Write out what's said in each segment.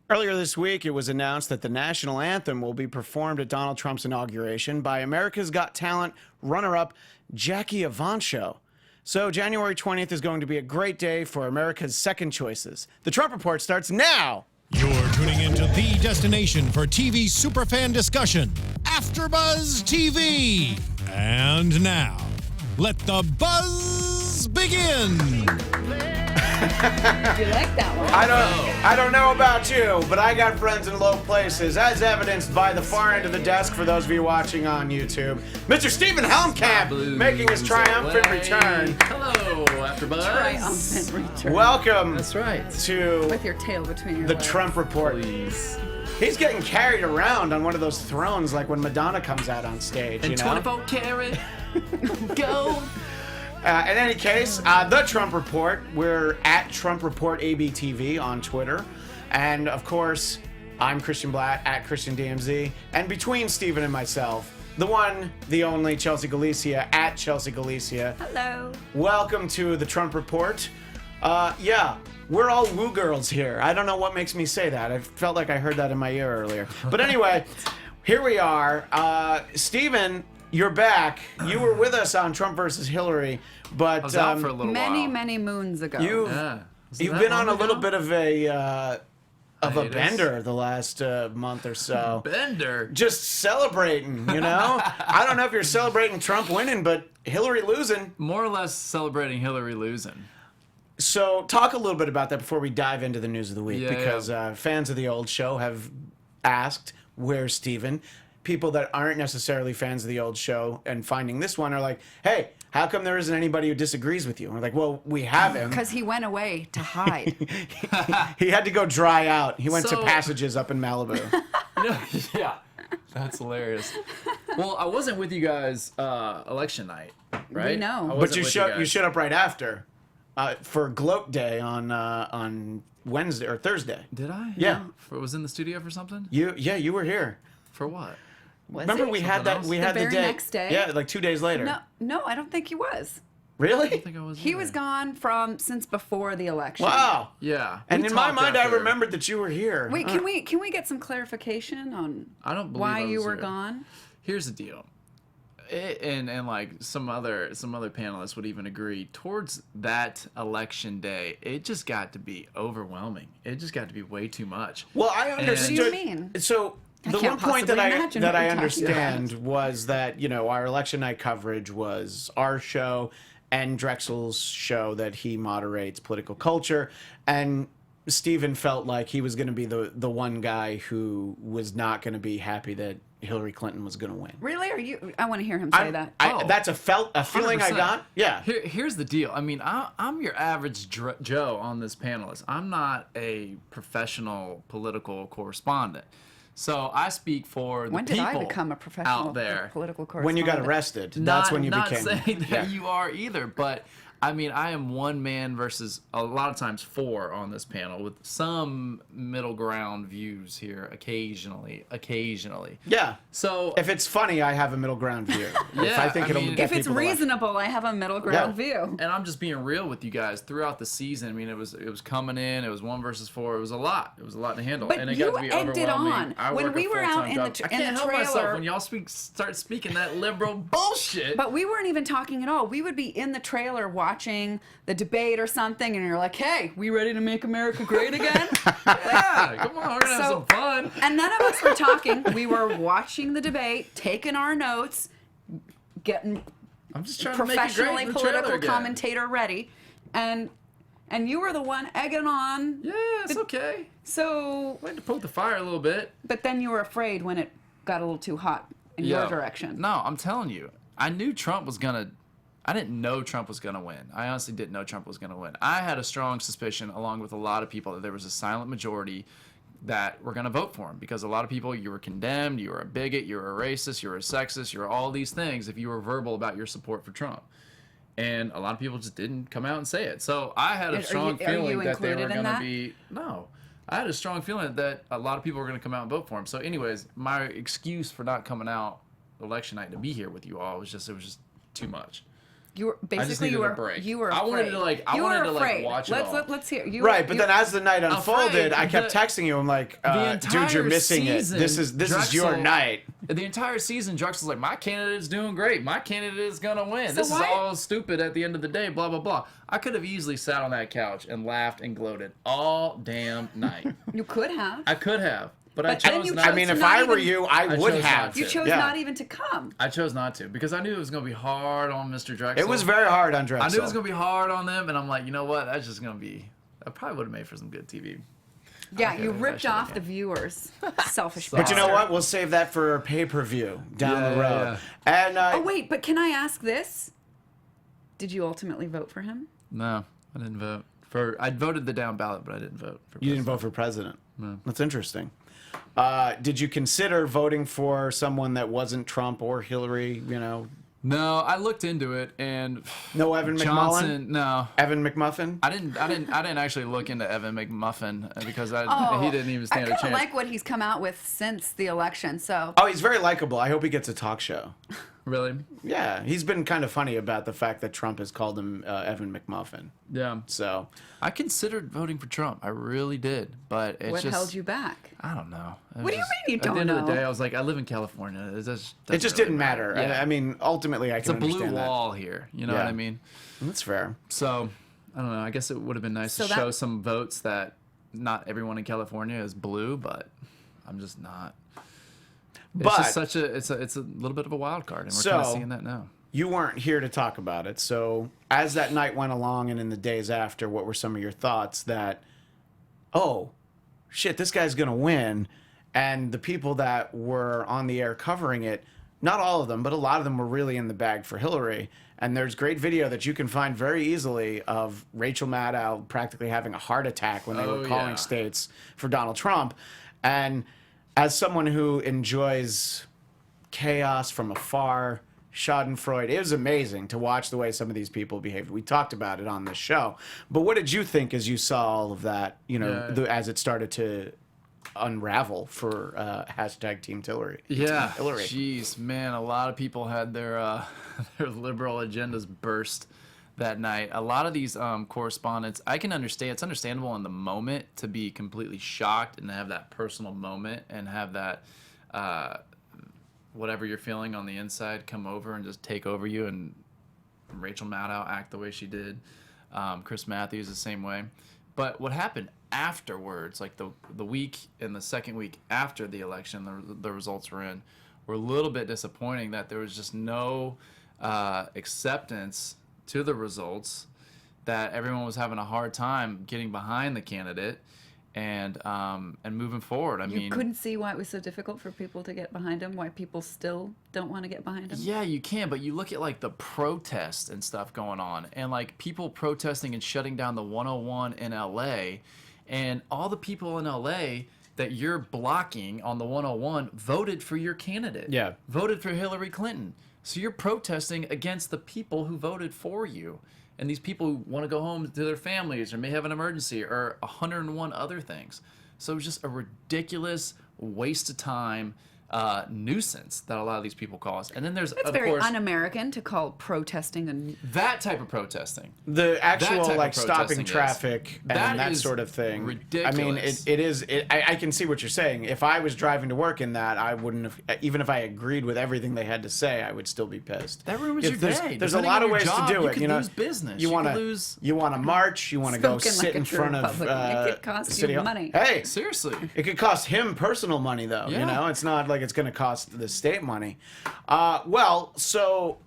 Earlier this week, it was announced that the national anthem will be performed at Donald Trump's inauguration by America's Got Talent runner-up Jackie Evancho. So January 20th is going to be a great day for America's second choices. The Trump Report starts now. You're tuning into the destination for TV superfan discussion, AfterBuzz TV. And now, let the buzz begin. You like that one? I don't know about you, but I got friends in low places, as evidenced by the far end of the desk for those of you watching on YouTube. Mr. Stephen Helmkamp making his triumphant return. Hello, AfterBuzz. Triumphant return. Welcome. That's right. To With your tail between your the legs. Trump Report. Please. He's getting carried around on one of those thrones like when Madonna comes out on stage, And you know? 24 karat. Go. In any case, the Trump Report. We're at Trump Report ABTV on Twitter. And, of course, I'm Christian Bladt at Christian DMZ. And between Stephen and myself, the one, the only Chelsea Galicia at Chelsea Galicia. Hello. Welcome to the Trump Report. Yeah, we're all woo girls here. I don't know what makes me say that. I felt like I heard that in my ear earlier. But anyway, here we are. Stephen, you're back. You were with us on Trump versus Hillary, but I was out for a little while. Many moons ago. you've been on a little bit of a Hiatus? bender the last month or so. Bender. Just celebrating, you know? I don't know if you're celebrating Trump winning, but Hillary losing. More or less celebrating Hillary losing. So talk a little bit about that before we dive into the news of the week, Yeah, because fans of the old show have asked, where's Stephen? People that aren't necessarily fans of the old show and finding this one are like, hey, how come there isn't anybody who disagrees with you? And we're like, well, we have him. Because he went away to hide. He had to go dry out. He went to So- passages up in Malibu. Yeah. That's hilarious. Well, I wasn't with you guys election night, right? We know. I But wasn't you with showed guys. up right after for Gloat Day on Wednesday or Thursday. Did I? Yeah. Was in the studio for something? You were here. For what? Was Remember he? we had that? We The had the very day. next day? Yeah, like 2 days later. No, I don't think he was. Really? I think I was. He in was there. gone since before the election. Wow. Yeah. And We in my talked mind, I after. remembered that you were here. Wait, can we get some clarification on I don't believe why I you was were here. gone? Here's the deal. And like some other panelists would even agree, towards that election day, it just got to be overwhelming. It just got to be way too much. Well, I understood. What do you mean? So the one can't point that possibly I imagine that what I you're talking understand was that our election night coverage was our show and Drexel's show that he moderates, Political Culture, and Stephen felt like he was going to be the one guy who was not going to be happy that Hillary Clinton was going to win. Really? Are you? I want to hear him say that. That's a feeling I 100%. got. Yeah. Here's the deal. I mean, I'm your average Joe on this panelist. I'm not a professional political correspondent. So I speak for the When did people I become a professional out there. political correspondent? When you got arrested, that's when you became. Not saying that Yeah. you are either, but I mean, I am one man versus a lot of times four on this panel with some middle ground views here occasionally. Yeah. So If it's funny, I have a middle ground view. If I think I it'll mean, get If it's people to laugh. reasonable, I have a middle ground view. and I'm just being real with you guys throughout the season. I mean, it was coming in. It was 1 versus 4. It was a lot. It was a lot to handle. But and it you got to be egged it overwhelming. on. I When work a we were out full-time in the job. I in can't the help myself trailer- when y'all start speaking that liberal bullshit. But we weren't even talking at all. We would be in the trailer watching the debate or something, and you're like, hey, we ready to make America great again? yeah, come on, we're gonna have So- some fun. And none of us were talking. We were watching the debate, taking our notes, getting I'm just trying to make it professionally great in the trailer political again. commentator ready. And you were the one egging on. Yeah, it's okay. So, I like to poke the fire a little bit. but then you were afraid when it got a little too hot in your Yo, direction. No, I'm telling you, I knew Trump was gonna. I didn't know Trump was gonna win. I honestly didn't know Trump was gonna win. I had a strong suspicion, along with a lot of people, that there was a silent majority that were gonna vote for him, because a lot of people, you were condemned, you were a bigot, you were a racist, you were a sexist, you were all these things if you were verbal about your support for Trump. And a lot of people just didn't come out and say it. So I had a strong feeling that they were included in gonna that? be no. I had a strong feeling that a lot of people were gonna come out and vote for him. So, anyways, my excuse for not coming out election night to be here with you all was just too much. You were I just basically needed a break. you were I afraid. wanted to like I You wanted were to like afraid. watch it let's, all. Let's hear. Right, but then as the night unfolded, Afraid, I kept texting you. I'm like, the dude, you're entire missing season, it. This is your Drexel- night. The entire season, Drexel's like, my candidate's doing great. My candidate is gonna win. So This why- is all stupid at the end of the day. Blah blah blah. I could have easily sat on that couch and laughed and gloated all damn night. You could have. I could have, but I But then chose you not. I chose mean, to if not I were even- you, I I would chose have. not You to. chose Yeah. not even to come. I chose not to because I knew it was gonna be hard on Mr. Drexel. It was very hard on I Drexel. knew it was gonna be hard on them, and I'm like, you know what? That's just gonna be. I probably would have made for some good TV. Yeah, Okay, you maybe I ripped should've off came. the viewers. Selfish. But you know bastard. what? We'll save that for a pay-per-view down Yeah, the yeah, road. And Oh wait, but can I ask this? Did you ultimately vote for him? No, I didn't vote for. I voted the down ballot, but I didn't vote for. you didn't vote for president. No. That's interesting. Did you consider voting for someone that wasn't Trump or Hillary? You know, No, I looked into it, and no Evan McMullen. Johnson. No, Evan McMuffin. I didn't actually look into Evan McMuffin because Oh, he didn't even stand I a kind of chance. like what he's come out with since the election. So Oh, he's very likable. I hope he gets a talk show. Really? Yeah, he's been kind of funny about the fact that Trump has called him Evan McMuffin. Yeah. So, I considered voting for Trump. I really did, but it's what just. held you back? I don't know. It What was do you just- mean you At the don't end of the know? day, I was like, I live in California. It it just didn't matter. Yeah. I mean, ultimately, I It's a can blue understand wall here. You know Yeah. what I mean? that. That's fair. So, I don't know. I guess it would have been nice So to that- show some votes that not everyone in California is blue, but I'm just not. It's But just such a it's a little bit of a wild card, and we're kind of So- seeing that now. you weren't here to talk about it. So, as that night went along and in the days after, what were some of your thoughts that, oh, shit, this guy's going to win? And the people that were on the air covering it, not all of them, but a lot of them were really in the bag for Hillary. And there's great video that you can find very easily of Rachel Maddow practically having a heart attack when they were Oh, calling yeah. states for Donald Trump. And as someone who enjoys chaos from afar, Schadenfreude, it was amazing to watch the way some of these people behaved. We talked about it on this show. But what did you think as you saw all of that, you know, Yeah. as it started to unravel for hashtag Team Hillary? Yeah, Team Hillary. jeez, man, a lot of people had their their liberal agendas burst that night. A lot of these correspondents, I can understand. It's understandable in the moment to be completely shocked and to have that personal moment and have that whatever you're feeling on the inside come over and just take over you. And Rachel Maddow act the way she did. Chris Matthews the same way. But what happened afterwards, like the week and the second week after the election, the results were in, were a little bit disappointing that there was just no acceptance to the results, that everyone was having a hard time getting behind the candidate and moving forward. I You mean, couldn't see why it was so difficult for people to get behind him. Why people still don't want to get behind him. yeah, you can, but you look at like the protests and stuff going on, and like people protesting and shutting down the 101 in LA, and all the people in LA that you're blocking on the 101 voted for your candidate. Yeah. Voted for Hillary Clinton. So you're protesting against the people who voted for you. And these people who want to go home to their families or may have an emergency or 101 other things. So it was just a ridiculous waste of time nuisance that a lot of these people cause. And then there's, It's of very course, un-American to call protesting and that type of protesting. The actual type of like stopping protesting is- traffic and that that is sort of thing. ridiculous. I mean, it is. I can see what you're saying. If I was driving to work in that, I wouldn't have. Even if I agreed with everything they had to say, I would still be pissed. That ruins If your there's, day. There's a Depending lot on of your ways job, to do you it. could You know, lose business. You You want could to lose- You want to march. You want to go Spoken sit like a in true front of Republican. It could cost City you Hall. money. Hey, Seriously. it could cost him personal money, though. Yeah. You know, it's not like it's going to cost the state money. Well, so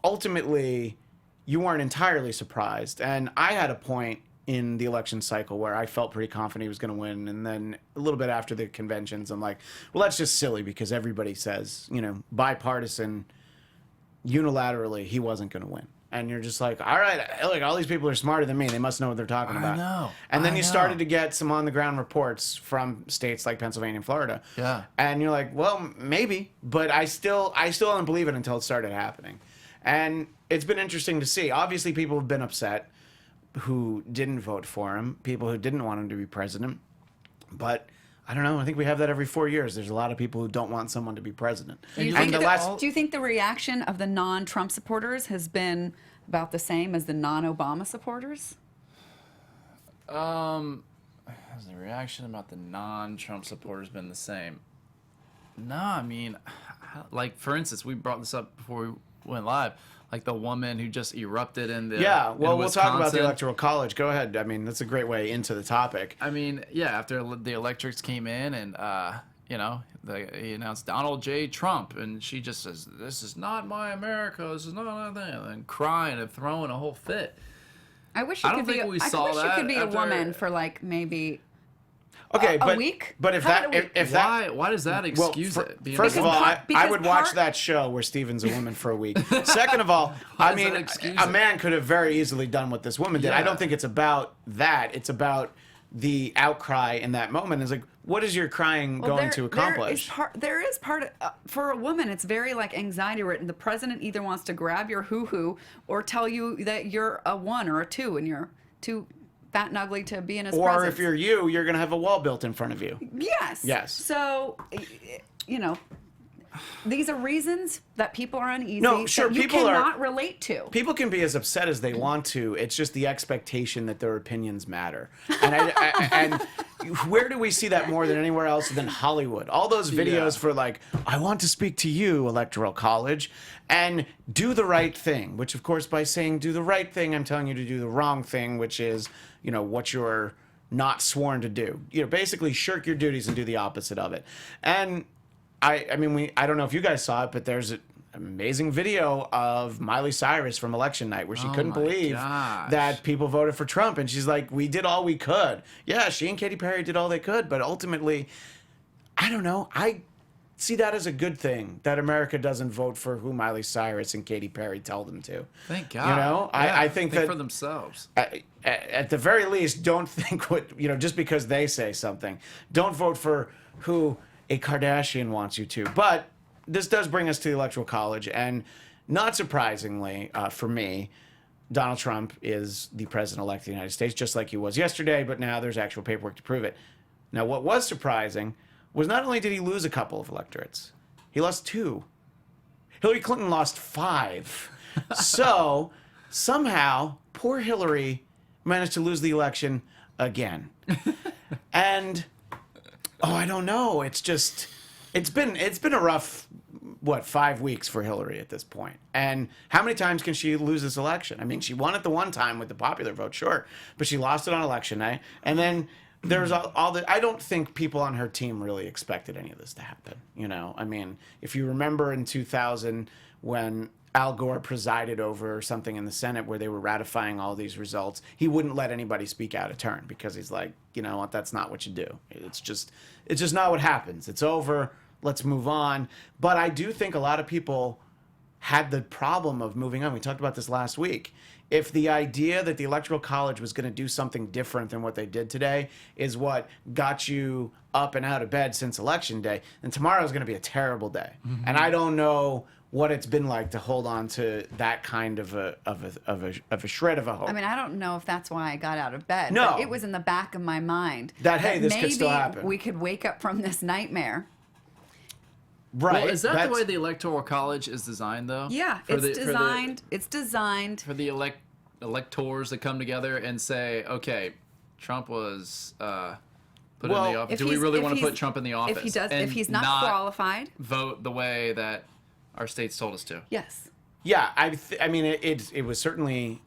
ultimately, you weren't entirely surprised, and I had a point in the election cycle where I felt pretty confident he was going to win, and then a little bit after the conventions, I'm like, well, that's just silly because everybody says, you know, bipartisan, unilaterally, he wasn't going to win. And you're just like, all right, look, all these people are smarter than me. They must know what they're talking about. know. And then I you know. started to get some on-the-ground reports from states like Pennsylvania and Florida. Yeah. And you're like, well, maybe, but I still don't believe it until it started happening. And it's been interesting to see. Obviously, people have been upset who didn't vote for him, people who didn't want him to be president. But I don't know. I think we have that every 4 years. There's a lot of people who don't want someone to be president. Do you think the reaction of the non-Trump supporters has been about the same as the non-Obama supporters? Has the reaction about the non-Trump supporters been the same? No, I mean, like, for instance, we brought this up before we went live, like the woman who just erupted in the we'll talk about the Electoral College. Go ahead. I mean, that's a great way into the topic. I mean, yeah, after the electrics came in and, he announced Donald J. Trump, and she just says, "This is not my America, this is not my thing," and crying and throwing a whole fit. I wish you could be a woman for like maybe a week. But why does that excuse it? First of all, I would watch that show where Steven's a woman for a week. Second of all, I mean, a man could have very easily done what this woman did. Yeah. I don't think it's about that. It's about the outcry in that moment. It's like, what is your crying going to accomplish? There is part of, for a woman, it's very like anxiety ridden. The president either wants to grab your hoo-hoo or tell you that you're a 1 or a 2 and you're too fat and ugly to be in his presence. Or if you're you're going to have a wall built in front of you. Yes. So, these are reasons that people are uneasy. No, sure, that you people cannot relate to. People can be as upset as they want to. It's just the expectation that their opinions matter. And and where do we see that more than anywhere else than Hollywood? All those videos for like, I want to speak to you, Electoral College, and do the right thing. Which, of course, by saying do the right thing, I'm telling you to do the wrong thing, which is, what you're not sworn to do. Basically shirk your duties and do the opposite of it. And I mean, I don't know if you guys saw it, but there's an amazing video of Miley Cyrus from election night where she couldn't believe that people voted for Trump. And she's like, we did all we could. Yeah, she and Katy Perry did all they could. But ultimately, I don't know. I see that as a good thing that America doesn't vote for who Miley Cyrus and Katy Perry tell them to. Thank God. I think that for themselves. At the very least, don't think just because they say something. Don't vote for who a Kardashian wants you to. But this does bring us to the Electoral College, and not surprisingly for me, Donald Trump is the president-elect of the United States, just like he was yesterday, but now there's actual paperwork to prove it. Now, what was surprising was not only did he lose a couple of electorates, he lost 2. Hillary Clinton lost 5. So, somehow, poor Hillary managed to lose the election again. And I don't know. It's been a rough 5 weeks for Hillary at this point. And how many times can she lose this election? I mean, she won it the one time with the popular vote, sure, but she lost it on election night. And then there's all the. I don't think people on her team really expected any of this to happen. I mean, if you remember in 2000 when Al Gore presided over something in the Senate where they were ratifying all these results, he wouldn't let anybody speak out of turn because he's like, you know what, that's not what you do. It's just not what happens. It's over. Let's move on. But I do think a lot of people had the problem of moving on. We talked about this last week. If the idea that the Electoral College was going to do something different than what they did today is what got you up and out of bed since Election Day, then tomorrow is going to be a terrible day. Mm-hmm. And I don't know what it's been like to hold on to that kind of a shred of a hope. I mean, I don't know if that's why I got out of bed. No. But it was in the back of my mind that hey, this could still happen. Maybe we could wake up from this nightmare. Right. Well, is that the way the Electoral College is designed, though? Yeah, it's designed for the electors that come together and say, okay, Trump was put in the office. Do we really want to put Trump in the office? If he's not qualified, vote the way that our states told us to. Yes. Yeah, I mean, it was certainly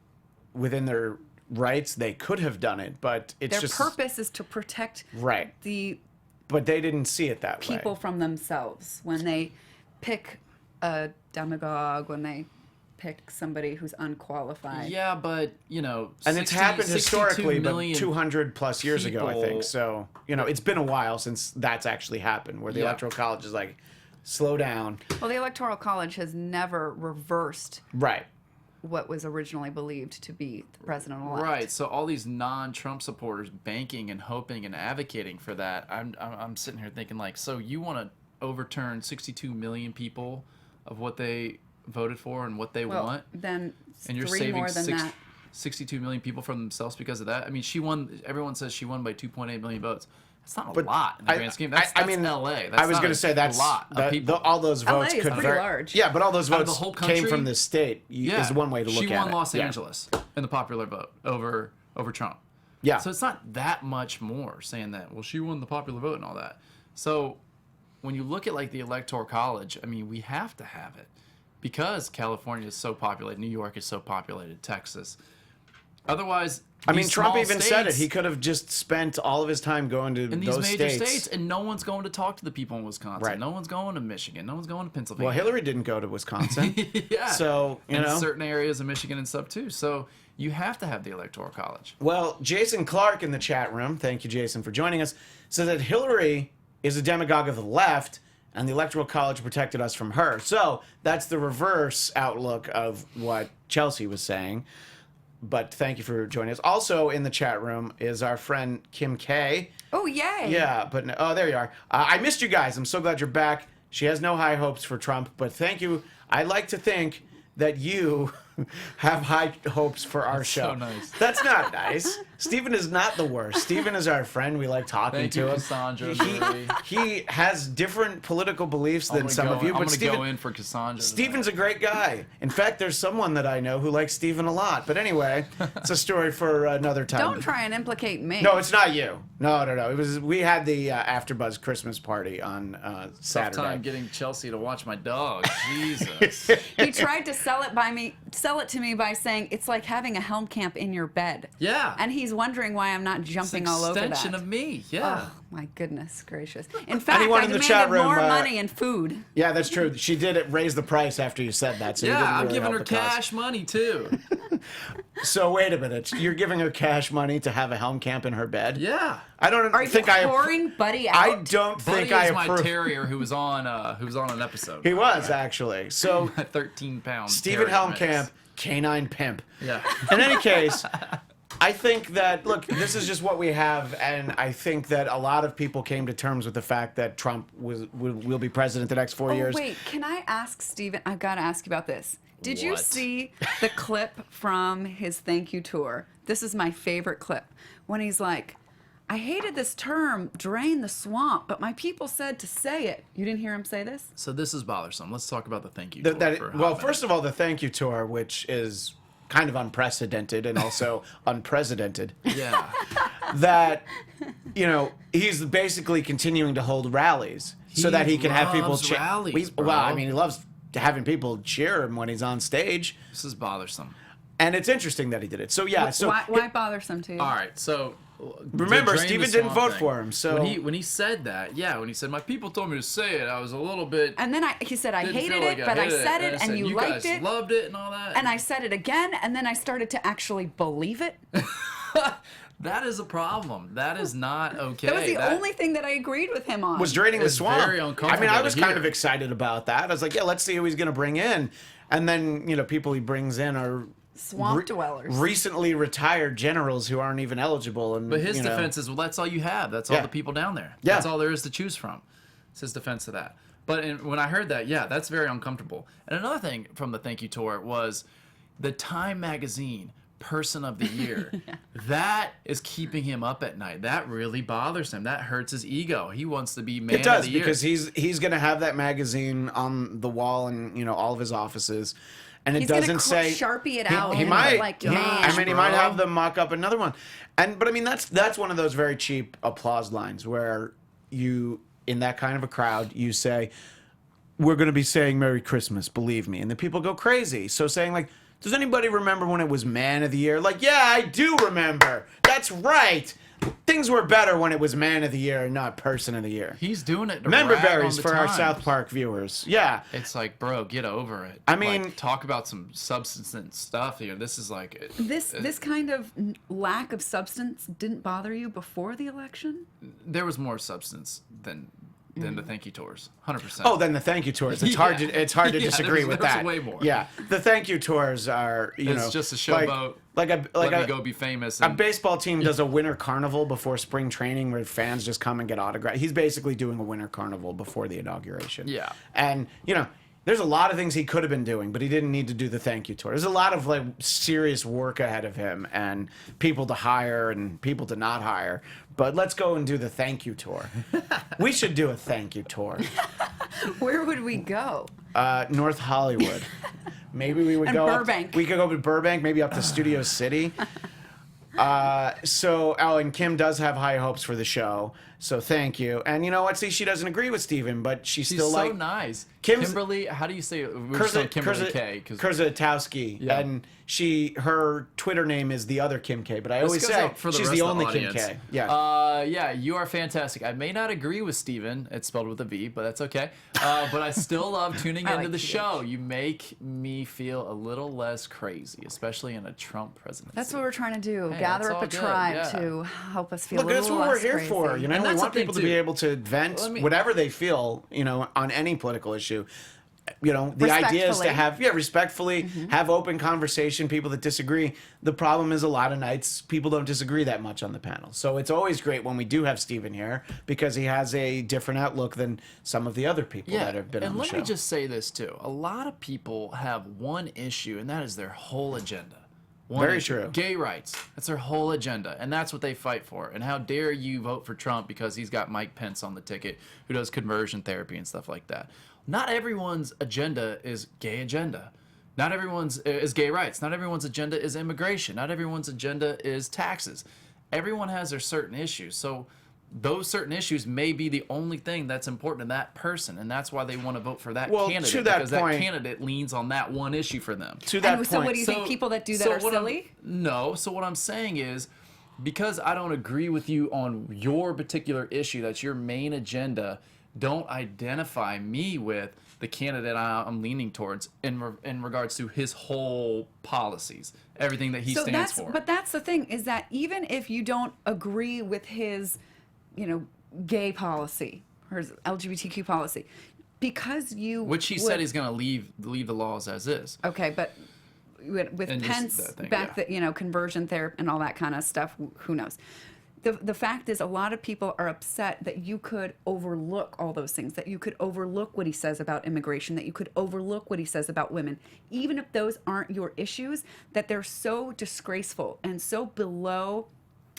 within their rights. They could have done it, but their purpose is to protect But they didn't see it that way. People from themselves when they pick a demagogue, when they pick somebody who's unqualified. Yeah, but and it's happened historically, but 200 plus years ago, I think. So it's been a while since that's actually happened, where the Electoral College is like, slow down. Well, the Electoral College has never reversed what was originally believed to be the president-elect. Right. So all these non-Trump supporters banking and hoping and advocating for that, I'm sitting here thinking like, so you want to overturn 62 million people of what they voted for and what they want? Then and you're 3 saving more than that. 62 million people from themselves because of that? I mean, she won. Everyone says she won by 2.8 million votes. It's not a lot in the grand scheme. That's LA. That's I was going to say that's a lot of people. all those votes LA is could pretty large. Yeah, but all those Out of votes the whole came country? from the state. Is one way to look at it. She won Los Angeles in the popular vote over Trump. Yeah. So it's not that much more saying that, well, she won the popular vote and all that. So when you look at like the Electoral College, I mean, we have to have it because California is so populated, New York is so populated, Texas. Otherwise, I mean, Trump small even said it. states- He could have just spent all of his time going to in these those major states. states, and no one's going to talk to the people in Wisconsin. Right. No one's going to Michigan. No one's going to Pennsylvania. Well, Hillary didn't go to Wisconsin. yeah. So, you and know. certain areas of Michigan and stuff too. So you have to have the Electoral College. Well, Jason Clark in the chat room, thank you, Jason, for joining us, said that Hillary is a demagogue of the left, and the Electoral College protected us from her. So that's the reverse outlook of what Chelsea was saying. But thank you for joining us. Also in the chat room is our friend Kim K. Oh, yay. Yeah, but oh, there you are. I missed you guys. I'm so glad you're back. She has no high hopes for Trump, but thank you. I like to think that you have high hopes for our show. so nice. That's not nice. Stephen is not the worst. Stephen is our friend. We like talking Thank to you, him. Cassandra. He has different political beliefs than some of you, I'm but gonna Stephen, go in for Cassandra. Stephen's a great guy. In fact, there's someone that I know who likes Stephen a lot. But anyway, it's a story for another time. Don't try and implicate me. No, it's not you. No. It was we had the AfterBuzz Christmas party on Tough Saturday. time getting Chelsea to watch my dog. Jesus. He tried to sell it to me by saying it's like having a Helmkamp in your bed. Yeah. And he's wondering why I'm not It's jumping an all over that. extension of me. Yeah. Oh, my goodness gracious. In fact, Anyone I in the demanded chat room, more money and food. Yeah, that's true. She did raise the price after you said that. So you Yeah, didn't I'm really giving help her the cause. cash money too. So wait a minute. You're giving her cash money to have a Helmkamp in her bed? Yeah. I don't Are you think pouring Buddy out? I don't Buddy think I is my approve. terrier who was on an episode. He was actually. So A 13-pound. Stephen terrier Helmkamp, mix. canine pimp. Yeah. In any case, I think that, look, this is just what we have, and I think that a lot of people came to terms with the fact that Trump will be president the next 4 years. Wait, can I ask Stephen? I've got to ask you about this. Did you What? see the clip from his thank you tour? This is my favorite clip. When he's like, I hated this term, drain the swamp, but my people said to say it. You didn't hear him say this? So this is bothersome. Let's talk about the thank you. Well, first of all, the thank you tour, which is kind of unprecedented and also unprecedented, Yeah. that, you know, he's basically continuing to hold rallies so He that he can have people loves rallies, bro. Well, I mean, he loves having people cheer him when he's on stage. This is bothersome. And it's interesting that he did it. So, yeah. So why bothersome to you? All right. So remember, the drain Stephen the didn't swamp vote for him. So when he said that, when he said my people told me to say it, I was a little bit. And then he said, I didn't hated feel like it, but I hated said it, and you liked guys it. loved it, and all that. And I said it again, and then I started to actually believe it. That is a problem. That is not okay. That was the only thing that I agreed with him on. was draining the It's swamp. very I uncomfortable mean, I to was kind hear. of excited about that. I was like, yeah, let's see who he's going to bring in. And then, you know, people he brings in are Swamp dwellers. recently retired generals who aren't even eligible. And But his you know, defense is, well, that's all you have. That's all Yeah. the people down there. Yeah. That's all there is to choose from. It's his defense to that. But when I heard that, that's very uncomfortable. And another thing from the thank you tour was the Time magazine Person of the Year. That is keeping him up at night. That really bothers him. That hurts his ego. He wants to be man It does, of the year. because he's going to have that magazine on the wall in, you know, all of his offices. And it He's gonna doesn't say Sharpie it out. He and might. like, I man. mean, he might have them mock up another one. But I mean, that's one of those very cheap applause lines where you, in that kind of a crowd, you say, "We're going to be saying Merry Christmas, believe me," and the people go crazy. So saying like, "Does anybody remember when it was Man of the Year?" Like, yeah, I do remember. That's right. Things were better when it was Man of the Year and not Person of the Year. He's doing it to Member rag on berries the for our Times. South Park viewers. Yeah. It's like, bro, get over it. I mean- Like, talk about some substance stuff here. This is like This kind of lack of substance didn't bother you before the election? there was more substance than the thank you tours. 100%. Oh, then the thank you tours. It's hard to Yeah, disagree with there's that. way more. Yeah, the thank you tours are It's know just a showboat. Like Let me a go be famous. a And, baseball team does a winter carnival before spring training where fans just come and get autographs. He's basically doing a winter carnival before the inauguration. Yeah. And you know There's a lot of things he could have been doing, but he didn't need to do the thank you tour. There's a lot of like serious work ahead of him and people to hire and people to not hire. But let's go and do the thank you tour. We should do a thank you tour. Where would we go? North Hollywood. Maybe we would And go Burbank. We could go to Burbank, maybe up to Studio City. And Kim does have high hopes for the show, so thank you. And you know what? See, she doesn't agree with Steven, but she's still so like nice. Kimberly. How do you say it? We're just saying Kimberly K. Kurzatowski, Yeah. and her Twitter name is the other Kim K. But I always goes say out for the she's rest the of the only Kim audience. K. Yeah. Yeah, you are fantastic. I may not agree with Steven. It's spelled with a V, but that's okay. But I still love tuning I into like the TH. show. You make me feel a little less crazy, especially in a Trump presidency. That's what we're trying to do. Hey, Gather that's up all a good, tribe yeah. to help us feel Look, a little that's what we're less here crazy. for. You know, And we that's want the thing, people to too. be able to vent Let me- whatever they feel, you know, on any political issue. You know, the idea is to Respectfully. have, respectfully, have open conversation, people that disagree. The problem is a lot of nights people don't disagree that much on the panel. So it's always great when we do have Steven here because he has a different outlook than some of the other people that have been on and the let show. me just say this too. A lot of people have one issue, and that is their whole agenda. One Very issue. true. Gay rights. That's their whole agenda, and that's what they fight for. And how dare you vote for Trump because he's got Mike Pence on the ticket, who does conversion therapy and stuff like that. Not everyone's agenda is gay agenda. Not everyone's is gay rights. Not everyone's agenda is immigration. Not everyone's agenda is taxes. Everyone has their certain issues. So those certain issues may be the only thing that's important to that person, and that's why they want to vote for that Well, candidate, to that because point- that candidate leans on that one issue for them. To that And so point, what do you think people that do that are what silly? No. So what I'm saying is, because I don't agree with you on your particular issue, that's your main agenda, don't identify me with the candidate I'm leaning towards in regards to his whole policies, everything that he stands for. But that's the thing, is that even if you don't agree with his, gay policy or his LGBTQ policy, because you Which he would- said he's going to leave the laws as is. Okay, but with And just Pence that thing, back, yeah. conversion therapy and all that kind of stuff, who knows? The fact is, a lot of people are upset that you could overlook all those things, that you could overlook what he says about immigration, that you could overlook what he says about women, even if those aren't your issues, that they're so disgraceful and so below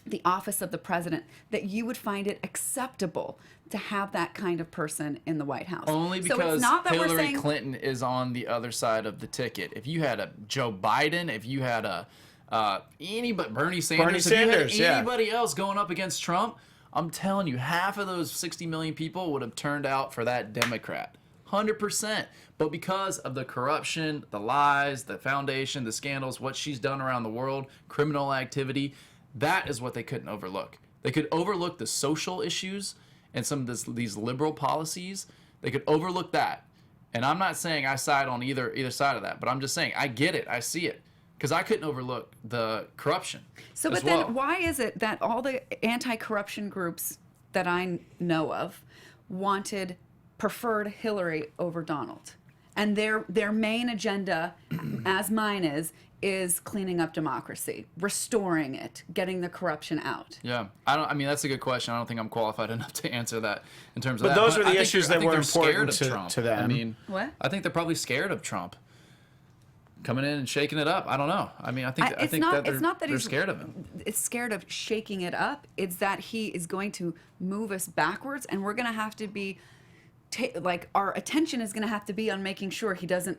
the office of the president that you would find it acceptable to have that kind of person in the White House. Only So because it's not that we're Hillary saying, Clinton is on the other side of the ticket. If you had a Joe Biden, if you had a Bernie Sanders, if you had yeah. anybody else going up against Trump, I'm telling you, half of those 60 million people would have turned out for that Democrat. 100%. But because of the corruption, the lies, the foundation, the scandals, what she's done around the world, criminal activity, that is what they couldn't overlook. They could overlook the social issues and some of these liberal policies. They could overlook that. And I'm not saying I side on either side of that, but I'm just saying I get it. I see it. Because I couldn't overlook the corruption. so, as but then well. why is it that all the anti-corruption groups that I know of preferred Hillary over Donald? And their main agenda, as mine is cleaning up democracy, restoring it, getting the corruption out. Yeah, I mean that's a good question. I don't think I'm qualified enough to answer that in terms of But that. those were the I think issues they're- I that think were they're scared important of Trump. to them. I mean, What? I think they're probably scared of Trump coming in and shaking it up. I don't know. I mean, I think It's that it's not that they're he's scared of him. It's scared of shaking it up. It's that he is going to move us backwards, and we're going to have to be, our attention is going to have to be on making sure he doesn't,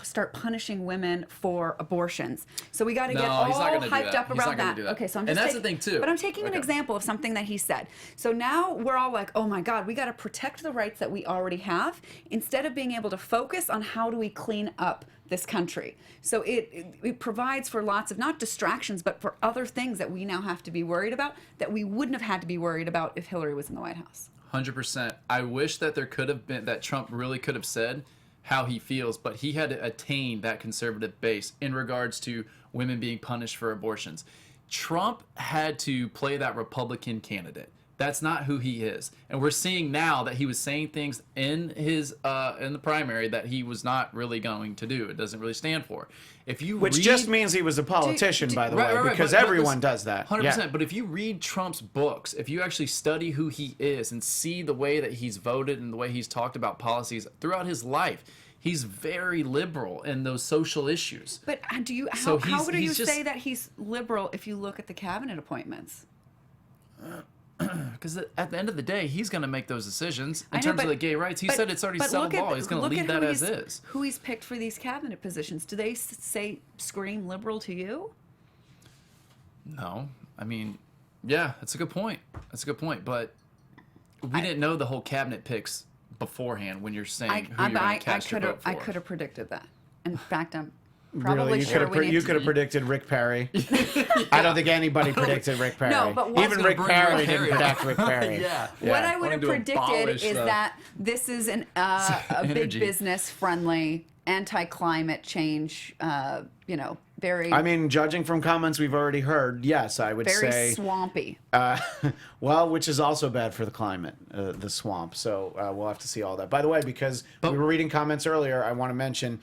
start punishing women for abortions. So we got to get No, he's not all gonna do hyped that. up He's not around gonna that. do that. Okay, so I'm And just that's the thing, too. But I'm taking an Okay. example of something that he said. So now we're all like, oh my God, we got to protect the rights that we already have instead of being able to focus on how do we clean up this country. So it provides for lots of not distractions, but for other things that we now have to be worried about that we wouldn't have had to be worried about if Hillary was in the White House. 100%. I wish that there could have been, that Trump really could have said how he feels, but he had to attain that conservative base in regards to women being punished for abortions. Trump had to play that Republican candidate. That's not who he is. And we're seeing now that he was saying things in his in the primary that he was not really going to do. It doesn't really stand for. Which just means he was a politician, by the way, because everyone does that. 100%. Yeah. But if you read Trump's books, if you actually study who he is and see the way that he's voted and the way he's talked about policies throughout his life, he's very liberal in those social issues. But how do you say that he's liberal if you look at the cabinet appointments? Because at the end of the day, he's going to make those decisions in terms of the gay rights. He said it's already settled law. He's going to leave that as is. Who he's picked for these cabinet positions? Do they scream liberal to you? No. I mean, yeah, that's a good point. But we didn't know the whole cabinet picks beforehand when you're saying who you're going to cast your vote for. I could have predicted that. In fact, I'm probably you could have predicted Rick Perry. I don't think anybody predicted Rick Perry. No, but even Rick Perry didn't predict Rick Perry. Yeah. What I would have predicted is that this is a big business friendly, anti-climate change, very... I mean, judging from comments we've already heard, yes, I would say... Very swampy. Well, which is also bad for the climate, the swamp. So we'll have to see all that. By the way, because we were reading comments earlier, I want to mention...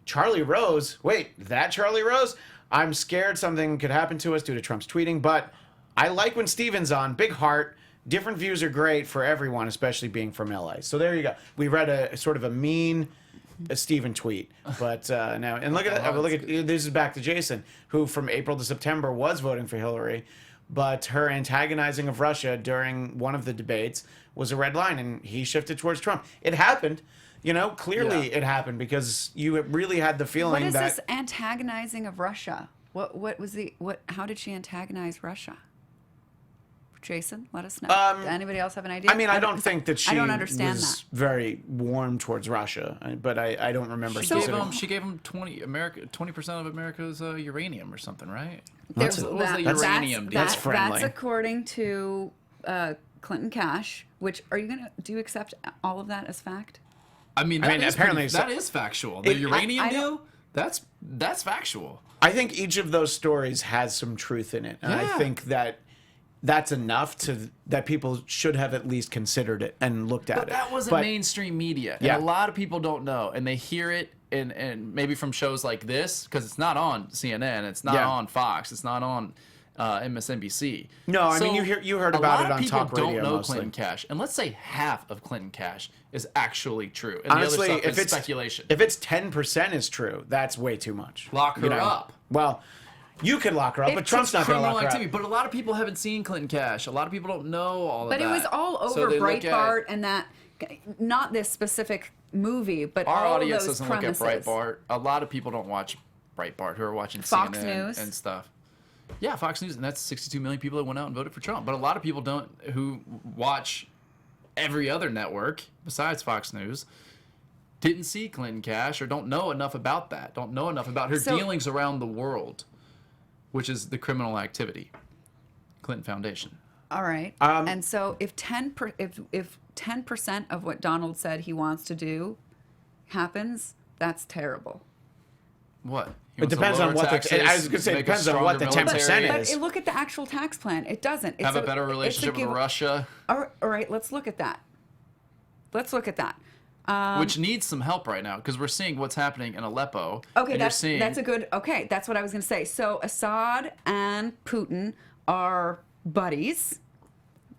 Charlie Rose, that Charlie Rose? I'm scared something could happen to us due to Trump's tweeting, but I like when Steven's on. Big heart. Different views are great for everyone, especially being from LA. So there you go. We read a sort of a mean Steven tweet. But now, and look at that. Look at this is back to Jason, who from April to September was voting for Hillary, but her antagonizing of Russia during one of the debates was a red line, and he shifted towards Trump. It happened. Clearly it happened because you really had the feeling that... What is this antagonizing of Russia? How did she antagonize Russia? Jason, let us know. Does anybody else have an idea? I mean, I don't think that she I don't understand was very warm towards Russia, but I don't remember specifically. She gave him 20% of America's uranium or something, right? That's uranium deal? That's friendly. That's according to Clinton Cash, which do you accept all of that as fact? I mean, apparently that is factual. The uranium deal, that's factual. I think each of those stories has some truth in it, and I think that that's enough that people should have at least considered it and looked at it. But that wasn't mainstream media, and a lot of people don't know, and they hear it, and maybe from shows like this, because it's not on CNN, it's not on Fox, it's not on MSNBC. No, I mean you heard about it on talk radio. A lot of people don't know mostly. Clinton Cash, and let's say half of Clinton Cash is actually true, and honestly, the other stuff if is it's speculation. If it's 10% is true, that's way too much. Lock her up. Well, you could lock her up, but Trump's not going to lock her up. But a lot of people haven't seen Clinton Cash. A lot of people don't know all of that. But it was all over Breitbart and that, not this specific movie, but our all audience those doesn't premises. look at Breitbart. A lot of people don't watch Breitbart who are watching Fox CNN News. and stuff. Yeah, Fox News, and that's 62 million people that went out and voted for Trump. But a lot of people don't, who watch every other network besides Fox News, didn't see Clinton Cash or don't know enough about that, don't know enough about her dealings around the world, which is the criminal activity. Clinton Foundation. All right. And so if 10% of what Donald said he wants to do happens, that's terrible. What? It depends on what I was going to say. It depends on what the 10% is. But look at the actual tax plan. It doesn't. Have a better relationship with Russia. All right. Let's look at that. Which needs some help right now because we're seeing what's happening in Aleppo. Okay, that's a good. Okay, that's what I was going to say. So Assad and Putin are buddies,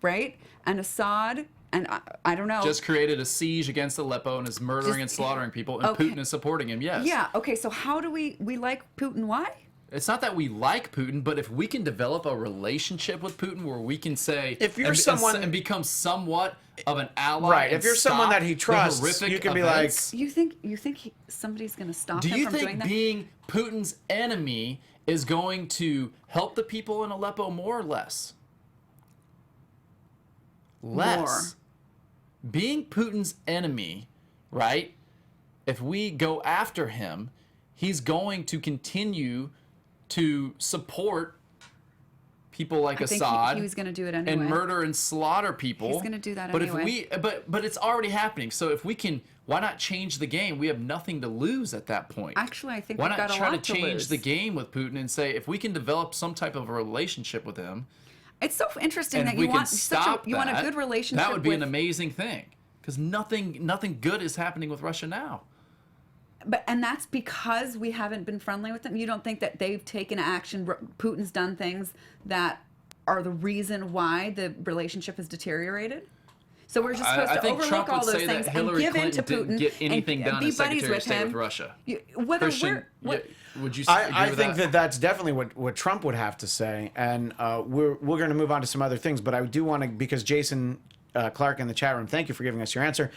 right? And Assad and I don't know. Just created a siege against Aleppo and is murdering and slaughtering people, and Putin is supporting him. Yes. Yeah. Okay. So how do we like Putin? Why? It's not that we like Putin, but if we can develop a relationship with Putin where we can say, if you're someone and become somewhat of an ally, right? If you're someone that he trusts, you can be like, you think somebody's going to stop him from doing that? Do you think being Putin's enemy is going to help the people in Aleppo more or less? Less. More. Being Putin's enemy, right? If we go after him, he's going to continue to support people like Assad. He was going to do it anyway. And murder and slaughter people. He's going to do that anyway. But it's already happening. So if we can, why not change the game? We have nothing to lose at that point. Actually, I think why we've not got a try lot to change the game with Putin and say if we can develop some type of a relationship with him, It's so interesting And that we you can want stop you want a that, good relationship. That would be with, an amazing thing, because nothing good is happening with Russia now. and that's because we haven't been friendly with them. You don't think that they've taken action? Putin's done things that are the reason why the relationship has deteriorated. So we're just supposed I to think overlook Trump all would those say that things and Hillary give in to Clinton Putin didn't get anything and done be as buddies Secretary of with State him. with Russia. Whether Christian, we're would you agree I with think that? that's definitely what Trump would have to say, and we're going to move on to some other things. But I do want to, because Jason Clark in the chat room, thank you for giving us your answer.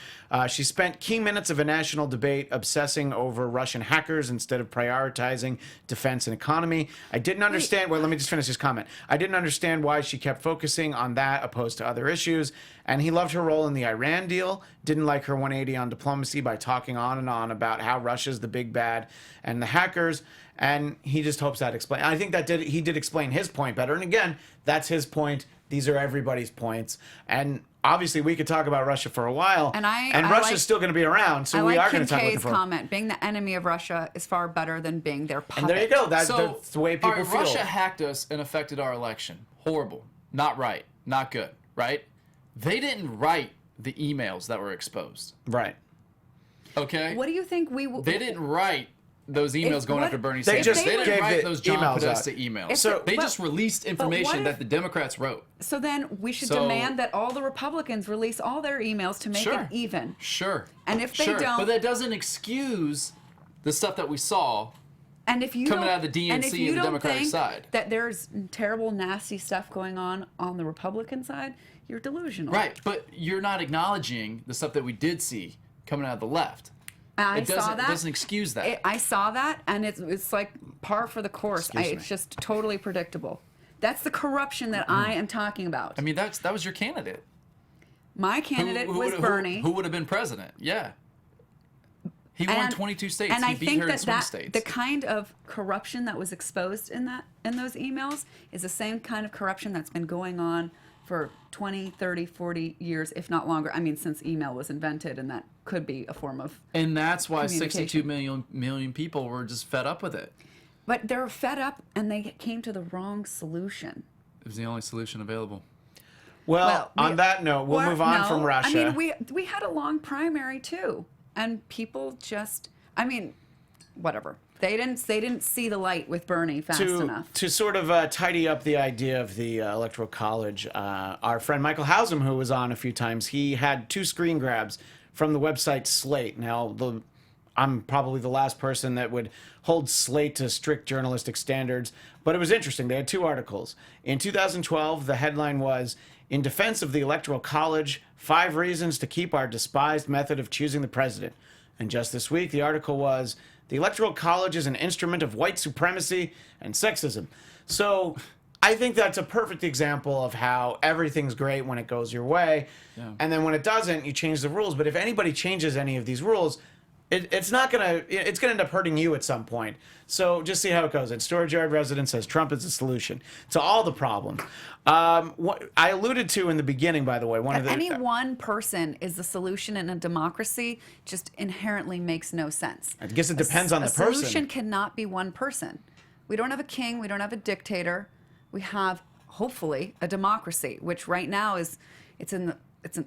She spent key minutes of a national debate obsessing over Russian hackers instead of prioritizing defense and economy. I didn't understand. Well, let me just finish this comment. I didn't understand why she kept focusing on that opposed to other issues. And he loved her role in the Iran deal. Didn't like her 180 on diplomacy by talking on and on about how Russia's the big bad and the hackers. And he just hopes that explain. I think that he did explain his point better. And again, that's his point. These are everybody's points. And obviously, we could talk about Russia for a while. And Russia's like, still going to be around. So we are going to talk about the comment. Being the enemy of Russia is far better than being their puppet. And there you go. That's the way people all right, feel. Russia hacked us and affected our election. Horrible. Not right. Not good. Right? They didn't write the emails that were exposed. Right. Okay? What do you think we will... They didn't write those emails going after Bernie They Sanders. just They didn't gave write the those John emails Podesta out. emails. So- They but- just released what information if- that the Democrats wrote. So then we should So- demand that all the Republicans release all their emails to make Sure. it even. Sure. And if they Sure. don't- But that doesn't excuse the stuff that we saw. And if you Coming don't, out of the DNC and if you and the don't Democratic think side. that there's terrible, nasty stuff going on the Republican side, you're delusional. Right. But you're not acknowledging the stuff that we did see coming out of the left. I It saw doesn't- that. it doesn't excuse that. I saw that, and it's like par for the course. Excuse me. It's just totally predictable. That's the corruption that I am talking about. I mean, that was your candidate. My candidate was Bernie. Who would have been president? Yeah. He won 22 states. And he I beat think her in that, swing states. the kind of corruption that was exposed in those emails is the same kind of corruption that's been going on for 20, 30, 40 years, if not longer. I mean, since email was invented, and that could be a form of And that's why communication. 62 million people were just fed up with it. But they're fed up, and they came to the wrong solution. It was the only solution available. Well, on that note, we'll move on from Russia. I mean, we had a long primary too, and people just, I mean, whatever. They didn't see the light with Bernie fast enough. To sort of tidy up the idea of the Electoral College, our friend Michael Hausum, who was on a few times, he had 2 screen grabs from the website Slate. Now, I'm probably the last person that would hold Slate to strict journalistic standards, but it was interesting. They had 2 articles. In 2012, the headline was, "In Defense of the Electoral College, 5 Reasons to Keep Our Despised Method of Choosing the President." And just this week, the article was, "The Electoral College is an instrument of white supremacy and sexism." So I think that's a perfect example of how everything's great when it goes your way. Yeah. And then when it doesn't, you change the rules. But if anybody changes any of these rules, it's gonna end up hurting you at some point. So just see how it goes. And Storage Yard Resident says Trump is the solution to all the problems. What I alluded to in the beginning, by the way, Any one person is the solution in a democracy just inherently makes no sense. I guess it depends on the A person. solution cannot be one person. We don't have a king. We don't have a dictator. We have, hopefully, a democracy, which right now it's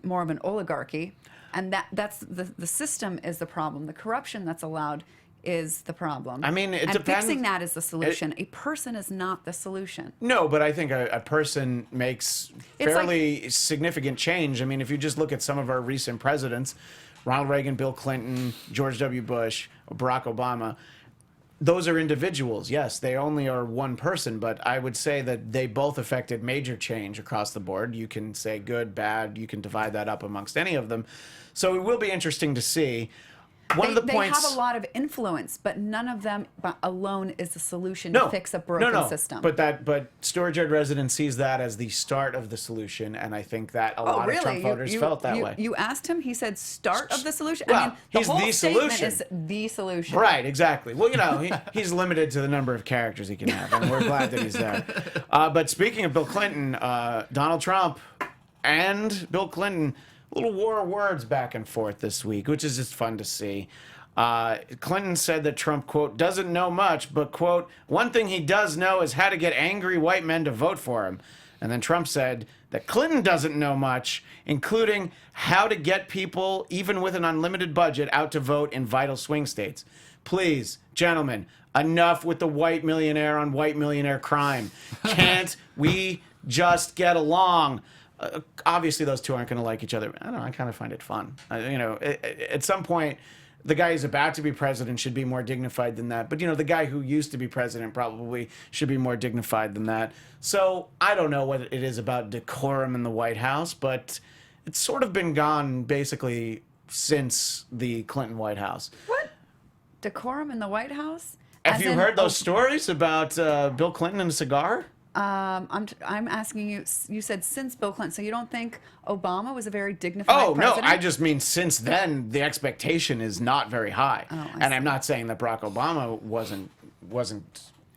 more of an oligarchy, and that's the system is the problem. The corruption that's allowed is the problem. I mean, it and depends. fixing that is the solution. A person is not the solution. No, but I think a person makes It's fairly significant change. I mean, if you just look at some of our recent presidents, Ronald Reagan, Bill Clinton, George W. Bush, Barack Obama, those are individuals. Yes, they only are one person, but I would say that they both affected major change across the board. You can say good, bad, you can divide that up amongst any of them. So it will be interesting to see. One of the points, they have a lot of influence, but none of them alone is the solution to fix a broken system. But Storage Yard Resident sees that as the start of the solution, and I think that a lot of Trump voters felt that way. You asked him, he said start of the solution? Well, I mean, the he's whole the statement solution. is the solution. Right, exactly. Well, he's limited to the number of characters he can have, and we're glad that he's there. But speaking of Bill Clinton, Donald Trump and Bill Clinton, a little war of words back and forth this week, which is just fun to see. Clinton said that Trump, quote, doesn't know much, but, quote, one thing he does know is how to get angry white men to vote for him. And then Trump said that Clinton doesn't know much, including how to get people, even with an unlimited budget, out to vote in vital swing states. Please, gentlemen, enough with the white millionaire on white millionaire crime. Can't we just get along? Obviously, those two aren't going to like each other. I don't know. I kind of find it fun. At some point, the guy who's about to be president should be more dignified than that. But, the guy who used to be president probably should be more dignified than that. So I don't know what it is about decorum in the White House, but it's sort of been gone basically since the Clinton White House. What? Decorum in the White House? Have you heard those stories about Bill Clinton and a cigar? I'm asking you. You said since Bill Clinton, so you don't think Obama was a very dignified president? No, I just mean since then the expectation is not very high, and I'm not saying that Barack Obama wasn't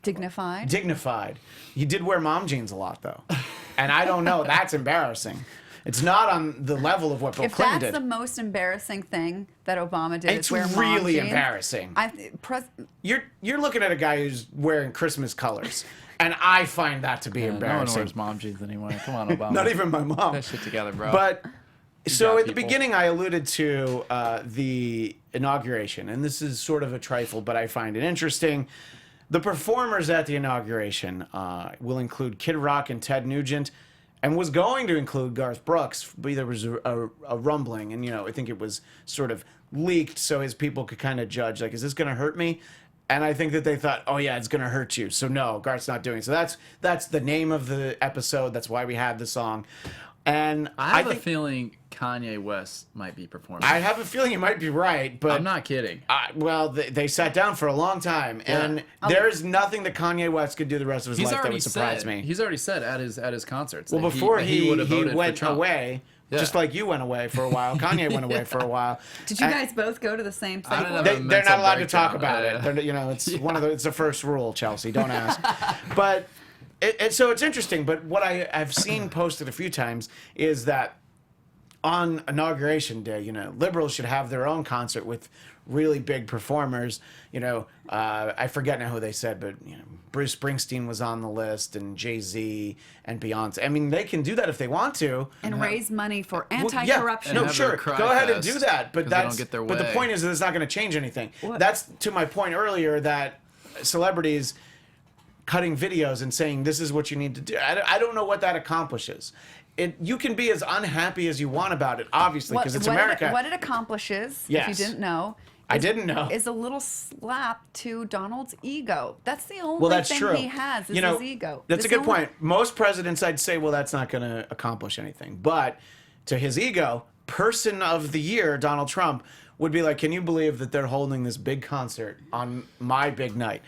dignified. Dignified. He did wear mom jeans a lot though, and I don't know. That's embarrassing. It's not on the level of what Bill Clinton did. If that's the most embarrassing thing that Obama did, it's is wear really mom jeans, embarrassing. You're looking at a guy who's wearing Christmas colors. And I find that to be embarrassing. No one wears mom jeans anymore. Come on, Obama. Not even my mom. Get that shit together, bro. But so at the people. beginning, I alluded to the inauguration, and this is sort of a trifle, but I find it interesting. The performers at the inauguration will include Kid Rock and Ted Nugent, and was going to include Garth Brooks, but there was a rumbling, and I think it was sort of leaked so his people could kind of judge, like, is this going to hurt me? And I think that they thought, oh yeah, it's gonna hurt you. So no, Garth's not doing it. So that's the name of the episode. That's why we had the song. And I have a feeling Kanye West might be performing. I have a feeling you might be right, but I'm not kidding. Well, they sat down for a long time, and there's nothing that Kanye West could do the rest of his life that would surprise me. He's already said at his concerts. Well, before he would have voted went for Trump. away. Yeah. Just like you went away for a while, Kanye went away for a while. Did you guys both go to the same thing? They're not allowed to talk about it. It's it's the first rule, Chelsea. Don't ask. But so it's interesting. But what I've seen posted a few times is that on Inauguration Day, liberals should have their own concert with really big performers. I forget now who they said, but Bruce Springsteen was on the list, and Jay-Z and Beyonce. I mean, they can do that if they want to, and raise money for anti-corruption. No, sure, go ahead and do that. But they don't get their way. But the point is that it's not going to change anything. What? That's to my point earlier that celebrities cutting videos and saying this is what you need to do. I don't know what that accomplishes. You can be as unhappy as you want about it, obviously, because it's America. What it accomplishes, yes. if you didn't know, I didn't know, is a little slap to Donald's ego. That's the only thing true. He has is his ego. That's a good point. Most presidents, I'd say, well, that's not going to accomplish anything. But to his ego, person of the year, Donald Trump, would be like, can you believe that they're holding this big concert on my big night?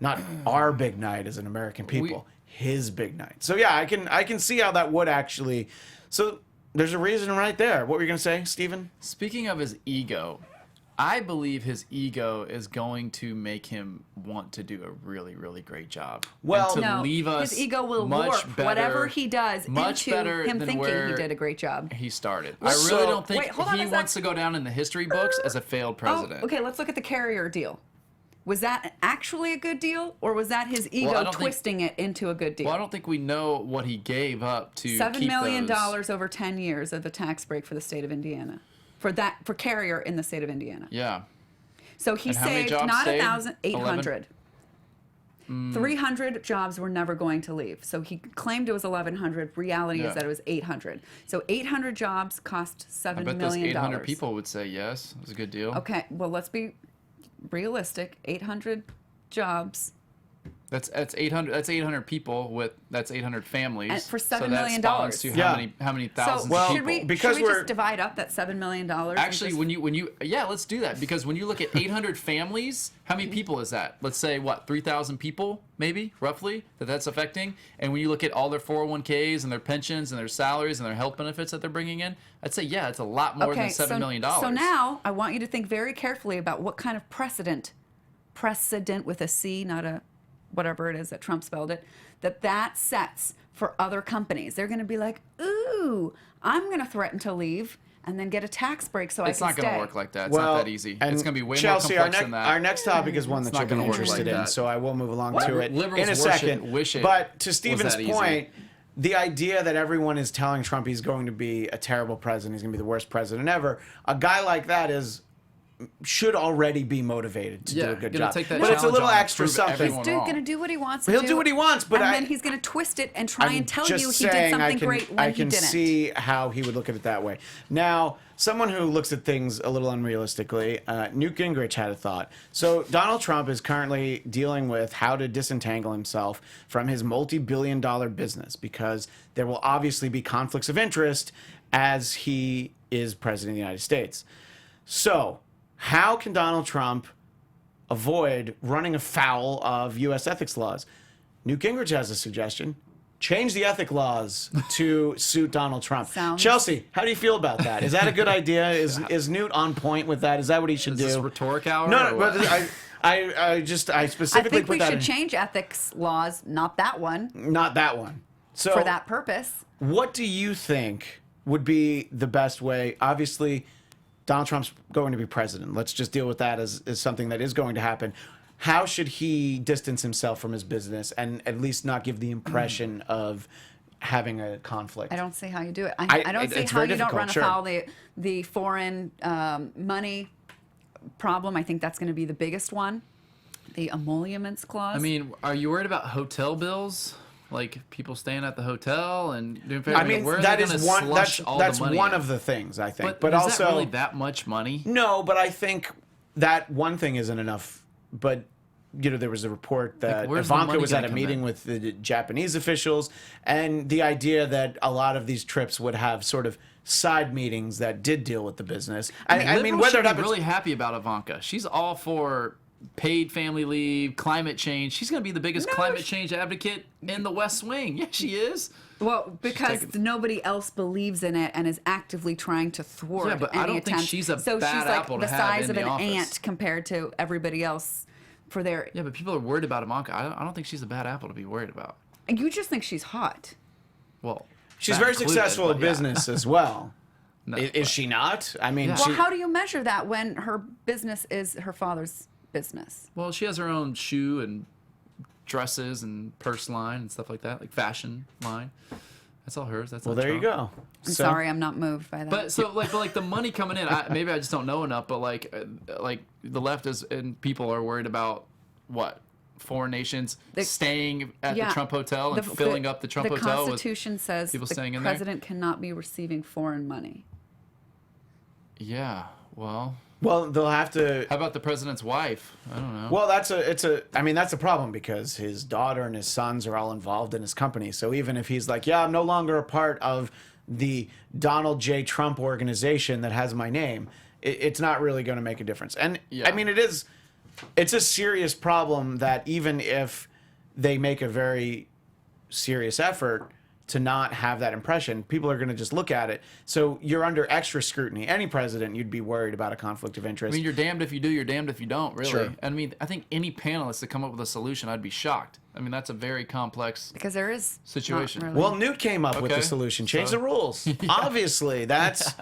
Not our big night as an American people. His big night. So yeah, I can see how that would actually. So there's a reason right there. What were you gonna say, Stephen? Speaking of his ego, I believe his ego is going to make him want to do a really, really great job. Well, and to leave us his ego will much warp better, whatever he does much into better him than thinking where he did a great job. He started. I really don't think hold on he a sec. wants to go down in the history books as a failed president. Oh, okay, let's look at the carrier deal. Was that actually a good deal, or was that his ego twisting it into a good deal? Well, I don't think we know what he gave up to $7 million over 10 years of a tax break for the state of Indiana, for carrier in the state of Indiana. Yeah. So he saved not 1,000, 800. 300 jobs were never going to leave. So he claimed it was 1,100. Reality is that it was 800. So 800 jobs cost $7 million. I bet those 800 people would say yes. It was a good deal. Okay, well, let's be realistic. 800 jobs. That's 800. That's 800 people that's 800 families. And for $7 million. So to how many thousands of people? Should we just divide up that $7 million? Actually, when you let's do that, because when you look at 800 families, how many people is that? Let's say 3,000 people, maybe roughly that's affecting. And when you look at all their 401ks and their pensions and their salaries and their health benefits that they're bringing in, I'd say it's a lot more than $7 million. So now I want you to think very carefully about what kind of precedent with a C, not a whatever it is that Trump spelled it, that sets for other companies. They're going to be like, ooh, I'm going to threaten to leave and then get a tax break so I can stay. It's not going to work like that. It's not that easy. It's going to be way Chelsea, more complex than that. Our next topic is one that you're interested in, so I will move along to it in a second. But to Stephen's point, the idea that everyone is telling Trump he's going to be a terrible president, he's going to be the worst president ever, a guy like that should already be motivated to do a good job. Take that but it's a little challenge on, extra prove something. everyone He's wrong. going to do what he wants to He'll do what he wants, but and then he's going to twist it and try and tell just you he did saying something great when I he can didn't. see how he would look at it that way. Now, someone who looks at things a little unrealistically, Newt Gingrich had a thought. So Donald Trump is currently dealing with how to disentangle himself from his multi-billion-dollar business because there will obviously be conflicts of interest as he is president of the United States. So how can Donald Trump avoid running afoul of U.S. ethics laws? Newt Gingrich has a suggestion. Change the ethic laws to suit Donald Trump. Chelsea, how do you feel about that? Is that a good idea? Is Newt on point with that? Is that what he should do? Is this rhetoric hour? No, but I specifically I think we should change ethics laws, not that one. Not that one. So For that purpose. what do you think would be the best way? Obviously, Donald Trump's going to be president. Let's just deal with that as something that is going to happen. How should he distance himself from his business and at least not give the impression of having a conflict? I don't see how you do it. I don't see it's how very you don't difficult, run sure. afoul the foreign money problem. I think that's going to be the biggest one. The emoluments clause. I mean, are you worried about hotel bills? Like people staying at the hotel and doing. I mean, where are that they is gonna one. slush That's all the money one in? of the things I think. But is also, that really that much money? no. But I think that one thing isn't enough. But there was a report that where's the Ivanka money was at gonna a come meeting in? with the Japanese officials, and the idea that a lot of these trips would have sort of side meetings that did deal with the business. I mean, Liberals whether should it be happens, really happy about Ivanka. She's all for paid family leave, climate change. She's going to be the biggest climate change advocate in the West Wing. Yeah, she is. well, because nobody else believes in it and is actively trying to thwart Yeah, but any I don't think attempt. she's a so bad she's like apple to the have size in of the an office. ant compared to everybody else for their. Yeah, but people are worried about Ivanka. I don't think she's a bad apple to be worried about. You just think she's hot. Well, she's that very included, successful but in yeah. business as well. No, Is she not? I mean, Yeah. Well, she, how do you measure that when her business is her father's business? Well, she has her own shoe and dresses and purse line and stuff like that, like fashion line. That's all hers. That's well, not there you Trump. go. I'm sorry, I'm not moved by that. But so like the money coming in, maybe I just don't know enough. But like the left is and people are worried about what foreign nations staying at the Trump hotel and filling up the Trump hotel. The Constitution says people the staying in there? president cannot be receiving foreign money. Yeah. Well, They'll have to. how about the president's wife? I don't know. Well, that's a problem because his daughter and his sons are all involved in his company. So even if he's like, yeah, I'm no longer a part of the Donald J. Trump organization that has my name, it's not really going to make a difference. And Yeah. I mean, it's a serious problem that even if they make a very serious effort to not have that impression, people are going to just look at it. So you're under extra scrutiny. Any president, you'd be worried about a conflict of interest. I mean, you're damned if you do, you're damned if you don't, really. Sure. I mean, I think any panelist to come up with a solution, I'd be shocked. I mean, that's a very complex Because there is not situation. really- Well, Newt came up with the Okay. solution. Change So- the rules. Obviously, that's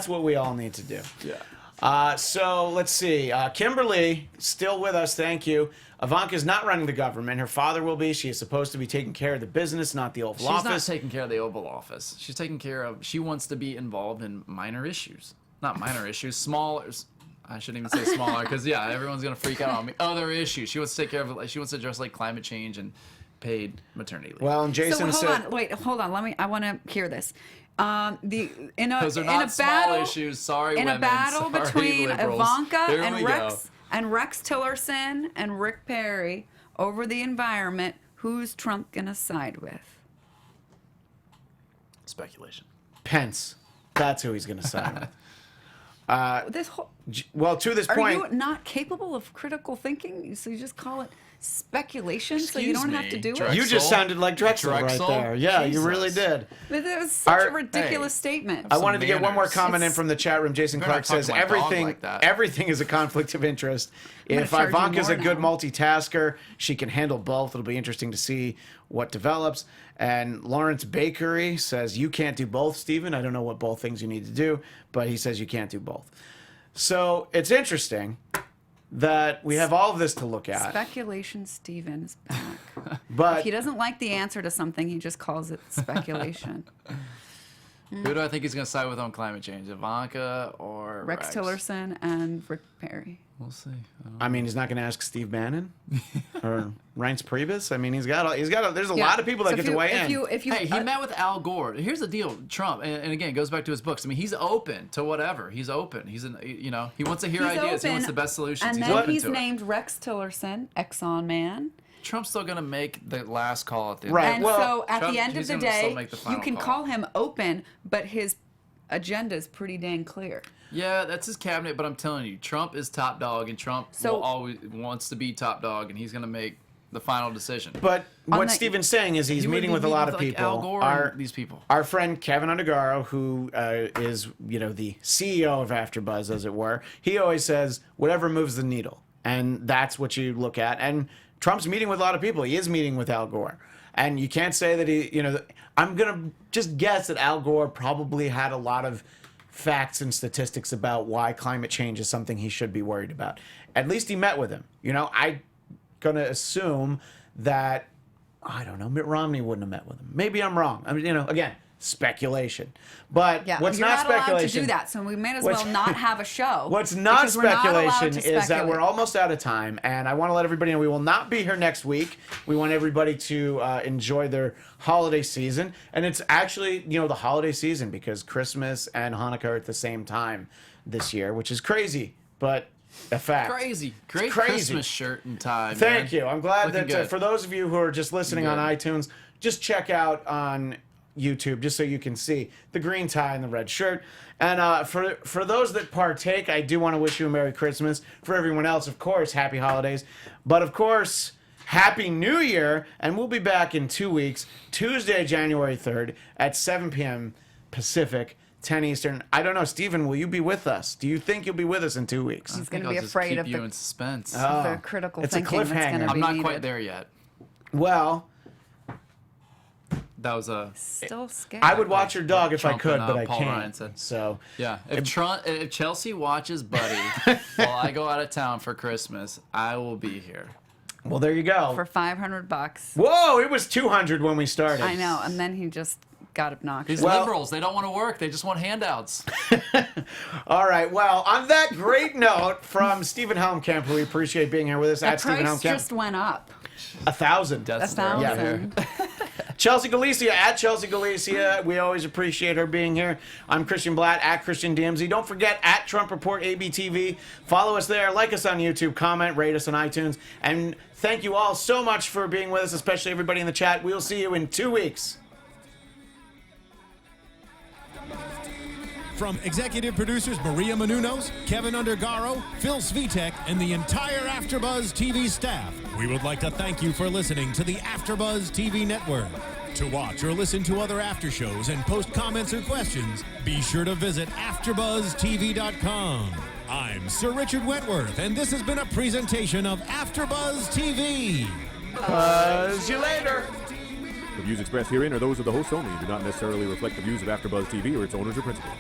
what we all need to do. Yeah. So let's see. Kimberly, still with us. Thank you. Ivanka's not running the government. Her father will be. She is supposed to be taking care of the business, not the Oval She's Office. not taking care of the Oval Office. She's taking care of. She wants to be involved in minor issues, not minor issues, smaller. I shouldn't even say smaller because everyone's gonna freak out on me. Other issues. She wants to take care of. She wants to address like climate change and paid maternity leave. Well, and Jason so hold said, on, wait, hold on. I want to hear this. Those are not small issues. Sorry, in women. a battle Sorry, between liberals. Ivanka Here and we Rex go. and Rex Tillerson and Rick Perry over the environment, who's Trump gonna side with? Speculation. Pence. That's who he's going to sign with. This whole, Well, to this are point, you not capable of critical thinking? So you just call it speculation, so you Excuse don't have me, to do Drexel. it. you just sounded like Drexel, Drexel? right there. Yeah, you Jesus. really did. But it was such a Our- ridiculous statement. I wanted to get one more manners. comment in from the chat room. Jason better Clark not talk says to my dog everything like that. everything is a conflict of interest. gonna If charge you Ivanka's a more good now. multitasker, she can handle both. It'll be interesting to see what develops. And Lawrence Bakery says you can't do both, Stephen. I don't know what both things you need to do, but he says you can't do both. So it's interesting that we have all of this to look at. Speculation Steven is back. But If he doesn't like the answer to something, he just calls it speculation. Who do I think he's going to side with on climate change? Ivanka or Rex Tillerson and Rick Perry. We'll see. I mean, he's not going to ask Steve Bannon or Reince Priebus. I mean, there's a lot of people that get to weigh in. Hey, he met with Al Gore. Here's the deal, Trump, and again, it goes back to his books. I mean, he's open to whatever. He's open. He wants to hear ideas. He wants the best solutions. And he's then open he's to named Rex Tillerson, Exxon man. Trump's still going to make the last call at the end. Right. And well, so at Trump- the end of he's the gonna still day, make the you final can call. call him open, but his agenda is pretty dang clear. Yeah, that's his cabinet, but I'm telling you, Trump is top dog, and Trump will always wants to be top dog, and he's going to make the final decision. But On what the- Steven's saying is he's He would meeting be with a lot of like people. Al Gore and these people. Our friend Kevin Undergaro, who is the CEO of AfterBuzz, as it were, he always says whatever moves the needle, and that's what you look at. And Trump's meeting with a lot of people. He is meeting with Al Gore, and you can't say that he. I'm gonna just guess that Al Gore probably had a lot of facts and statistics about why climate change is something he should be worried about. At least he met with him. I'm gonna assume that I don't know, Mitt Romney wouldn't have met with him. Maybe I'm wrong. I mean, again, speculation. But Yeah, what's you're not allowed speculation? to do that, so we may as What's- well not have a show. What's not because we're not allowed speculation to is that we're speculate. almost out of time, and I want to let everybody know we will not be here next week. We want everybody to enjoy their holiday season, and it's actually the holiday season because Christmas and Hanukkah are at the same time this year, which is crazy, but a fact. Crazy. Great crazy. Christmas shirt and tie, Thank man. you. I'm glad Looking that good. for those of you who are just listening on Good. iTunes, just check out on YouTube just so you can see the green tie and the red shirt. And for those that partake, I do want to wish you a Merry Christmas. For everyone else, of course, Happy Holidays. But of course, Happy New Year. And we'll be back in 2 weeks, Tuesday, January 3rd at 7 p.m. Pacific, 10 Eastern. I don't know, Stephen, will you be with us? Do you think you'll be with us in 2 weeks? He's going to I'll be just afraid keep of you the in suspense. the critical it's a thinking that's going cliffhanger. to I'm be not needed. quite there yet. Well, That was a Still scared. I would watch your dog if I Trump could, and, but I Paul can't. Ryan said. So yeah. If Chelsea watches Buddy while I go out of town for Christmas, I will be here. well, there you go. for $500. Whoa, it was 200 when we started. I know, and then he just got obnoxious. These Well- liberals, they don't want to work. They just want handouts. All right. Well, on that great note from Stephen Helmkamp, who we appreciate being here with us the at Stephen price Helmkamp, just went up. 1,000. That's where I'm here. 1,000. Chelsea Galicia at Chelsea Galicia. We always appreciate her being here. I'm Christian Bladt at Christian DMZ. Don't forget at Trump Report ABTV. Follow us there. Like us on YouTube. Comment. Rate us on iTunes. And thank you all so much for being with us, especially everybody in the chat. We'll see you in 2 weeks. From executive producers Maria Menounos, Kevin Undergaro, Phil Svitek, and the entire AfterBuzz TV staff, we would like to thank you for listening to the AfterBuzz TV network. To watch or listen to other after shows and post comments or questions, be sure to visit AfterBuzzTV.com. I'm Sir Richard Wentworth, and this has been a presentation of AfterBuzz TV. See you later. The views expressed herein are those of the host only and do not necessarily reflect the views of AfterBuzz TV or its owners or principals.